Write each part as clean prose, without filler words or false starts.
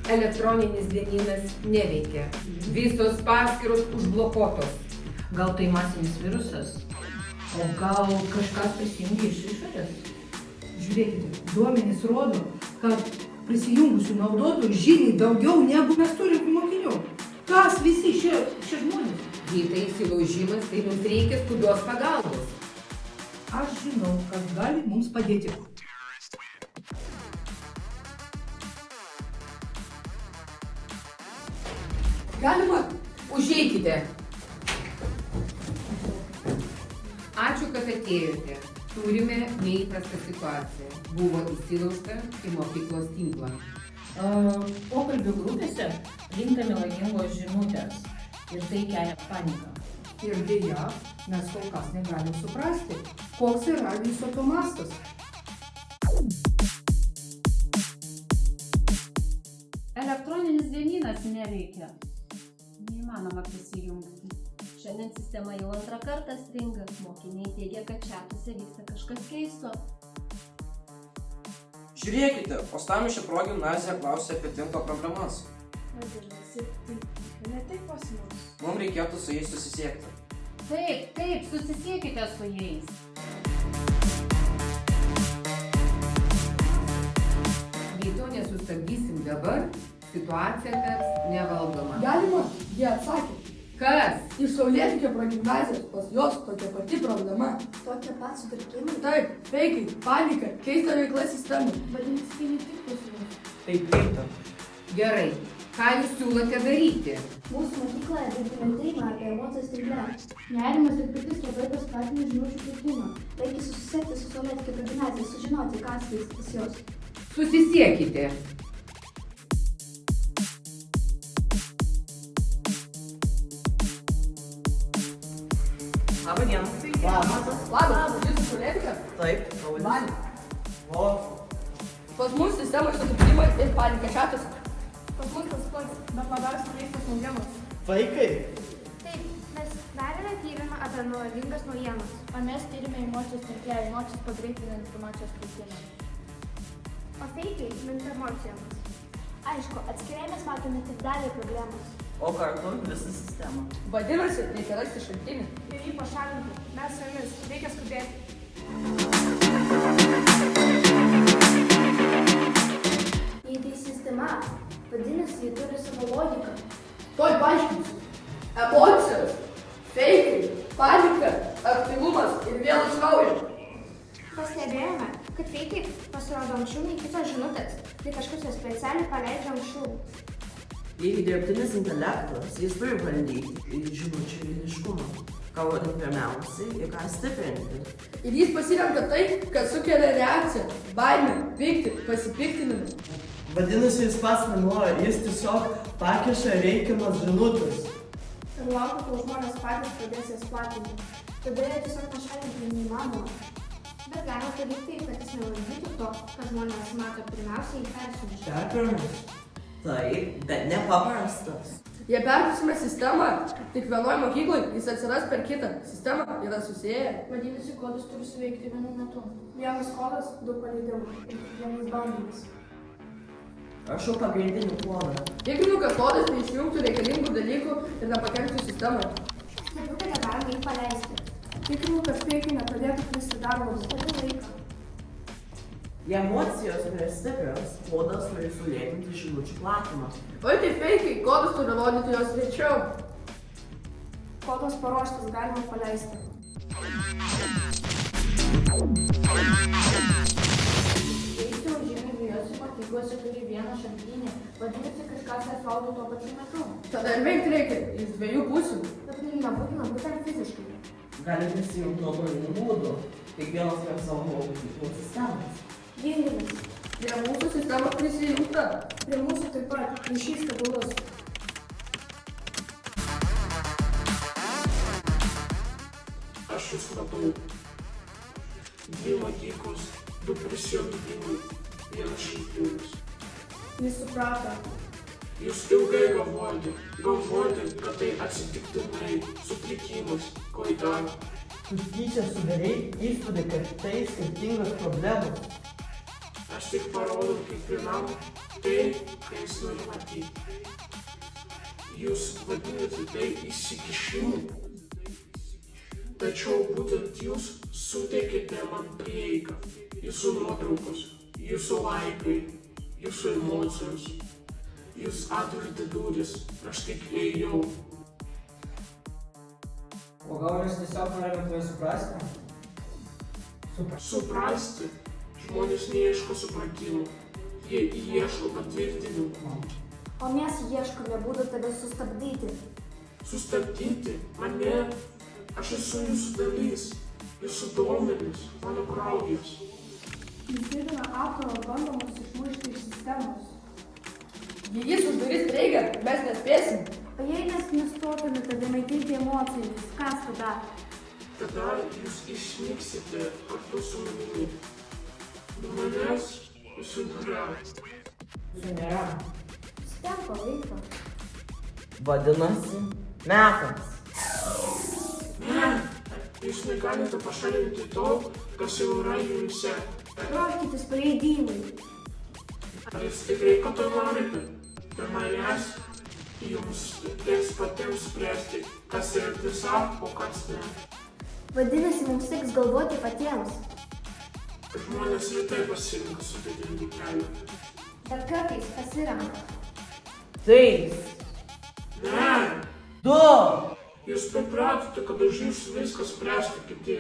Elektroninis dienynas neveikia. Visos paskyros užblokuotos. Gal tai masinis virusas? O gal kažkas prisijungė iš išorės? Žiūrėkite, duomenys rodo, kad prisijungusių naudotojų žymiai daugiau negu mes turim mokinių. Kas visi šie žmonės? Jei tai įsilaužimas, tai mums reikia skubios pagalbos. Aš žinau, kas gali mums padėti. Galima? Užeikite. Ačiū, kad atėjote. Turime neįprastą situaciją. Buvo įsilaužta į mokyklos tinklą. Pokalbių grupėse rinkta melagingos žinutės ir tai kelia paniką. Ir dėja, mes kol kas negalim suprasti, koks yra viso to mastas. Elektroninis dienynas neveikia. Neįmanoma prisijungti. Šiandien sistema jau antrą kartą stringa. Mokiniai teigia, kad čatuose vyksta kažkas keisto. Žiūrėkite, Uostamiesčio progimnazija klausia apie tinklo problemas. Vadinasi, tai ne taip pas mus. Mums reikėtų su jais susisiekti. Taip, susisiekite su jais. Jei to nesustabdysim dabar, situacija taps nevaldoma. Galima? Jie atsakė. Kas? Iš Saulėtekio progimnazijos pas jos tokia pati problema. Tokie pat sutrikimai. Taip, feikai, panika, keista veikla sistemų. Vadinasi, tai ne tik pas mus. Tai kaip ten? Gerai. Ką jūs siūlote daryti? Mūsų mokykloje dirbame tyrimą apie emocijas tinkle. Nerimas ir piktis labai paskatina žinučių plitimą. Reikia susisiekti su Saulėtekio progimnazija, sužinoti, kas vyksta pas jos. Susisiekite. Labą dieną. Labas, jūs iš Saulėtekio? Taip, Vali. O, Pas mus sistemos sutrikimai ir panika čatuose. Pas mus tas pats, bet labiausiai keistas naujienos. vaikai. Taip, mes darėme tyrimą apie melagingas naujienas. O mes tyrime emocijos tinkle, emocijos pagreitina informacijos plitimą. O feikai minta emocijomis. Aišku, atskirai mes matome tik dalį problemos. O kartu visą sistemą. Vadinasi, reikia rasti šaltinį. Ir jį pašalinti. Mes su jumis, reikia skubėti. Jei tai sistema, vadinasi, ji turi savo logiką. Tuoj paaiškinsiu. Emocijos, feikai, panika, aktyvumas ir vėl iš naujo. Pastebėjome, kad feikai pasirodo anksčiau nei kitos žinutės. Tai kažkas jas specialiai paleidžia anksčiau. Jei dirbtinis intelektas, jis turi valdyti žinučių eiliškumą. Kalbant pirmiausiai, į ką stiprinti. Ir jis pasirenka tai, kas sukelia reakciją, baimę, pyktį, pasipiktinimą. Vadinasi, jis pats nenori, jis tiesiog pakiša reikiamas žinutės. Ir laukia, kol žmonės patys pradės jas platinti. Tada jie tiesiog pašalinti neįmanoma. Bet galima daryti taip, kad jis nevaldytų to, kad žmonės mato pirmiausiai į persiunčią. Perkirmas. Taip, bet nepaprastas. Jei perpusime sistemą, tik vienoj mokyklai jis atsiras per kitą. Sistema yra susiję. Vadinasi, kodas turi suveikti vienu metu. Vienas kodas, du paleidimai. Ir vienas bandymas. Rašau pagrindinį kodą. Tikrinu, kad kodas neišjungtų reikalingų dalykų ir nepakenktų sistemai. Stebiu, kad negalima jį paleisti. Tikrinu, kad feikai nepradėtų plisti dar labiau. Stebiu laiką. Jei emocijos yra stiprios, kodas turi sulėtinti žinučių platimą. Oi, tai feikai, kodas turi rodyti jos greičiau. Kodas paruoštas, galima paleisti. Įsilaužimai dviejose mokyklose turi vieną šaltinį. Vadinasi, kažkas jas valdo tuo pačiu metu. Tada ir veikti reikia iš dviejų pusių. Bet tai nebūtina būtent fiziškai. Gali prisijungti nuotoliniu būdu, kiekvienas per savo mokyklos sistemas. Jungiamės. Prie mūsų sistemos prisijungta. Prie mūsų taip pat ryšys stabilus. Aš jūs matau. Dvi mokyklos, du prisijungimai, vienas šaltinis. Jis suprato. Jūs ilgai galvojate, kad tai atsitiktinai, sutrikimas, klaida. Tu tyčia sudarei įspūdį, kad tai skirtingos problemos. Aš tik parodau kiekvienam, tai, ką jis nori matyti. Jūs vadinate tai įsikišimu. Tačiau būtent jūs suteikėte man prieigą. Jūsų nuotraukos, jūsų laikai, jūsų emocijos. Jūs atverite duris, aš tik įėjau. O gal mes tiesiog norime tave suprasti? Suprasti? Žmonės neieško supratimo. Jie ieško patvirtinimo. O mes ieškome būdų tave sustabdyti. Sustabdyti mane? Aš esu jūsų dalis. Jūsų duomenys, mano kraujas. Mes girdime apkaro bandomus išmušti iš sistemos. Jei jis uždarys prieigą, mes nespėsim. O jei mes nustotume tave maitinti emocijomis, kas tada? Tada jūs išnyksite kartu su manimi. Be manęs jūsų nėra. Jūsų nėra. Stenko laiko. Vadinasi, metams. Ne, jūs negalite pašalinti to, kas jau yra jumse. Ruoškitės paleidimui. Ar jūs tikrai ko to norite? Be manęs jums teks patiems spręsti, kas yra tiesa, o kas ne. Vadinasi, mums teks galvoti patiems. Žmonės retai pasirinka sudėtingų kelių. Bet kartais pasirenka. 3, Ne, 2, jūs pripratote, kad už jūs viską spręsti kiti.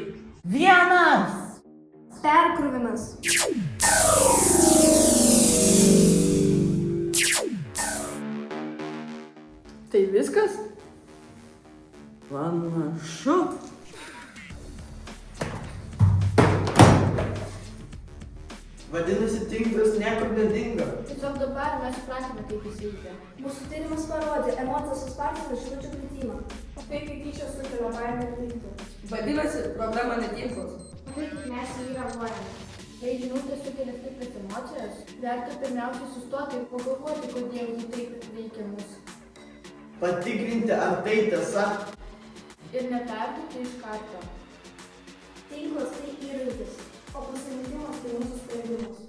1. Perkrovimas. Tai viskas? Panašu. Vadinasi, tinklas niekur nedingo. Tiesiog dabar mes suprantame, kaip jis veikia. Mūsų tyrimas parodė emocijas suspartina žinučių plitimą. O tai, kaip tyčia sukelia baimę plinti. Vadinasi, problema ne tinklas. O tai, kaip mes į jį reaguojame. Jei žinutė sukelia stiprias emocijas, verta pirmiausiai sustoti ir pagalvoti, kodėl jį taip veikia mus. Patikrinti, ar tai tiesa. Ir neperduoti iš karto. Tinklas tai įrankis, o pasirinkimas tai mūsų sprendimas.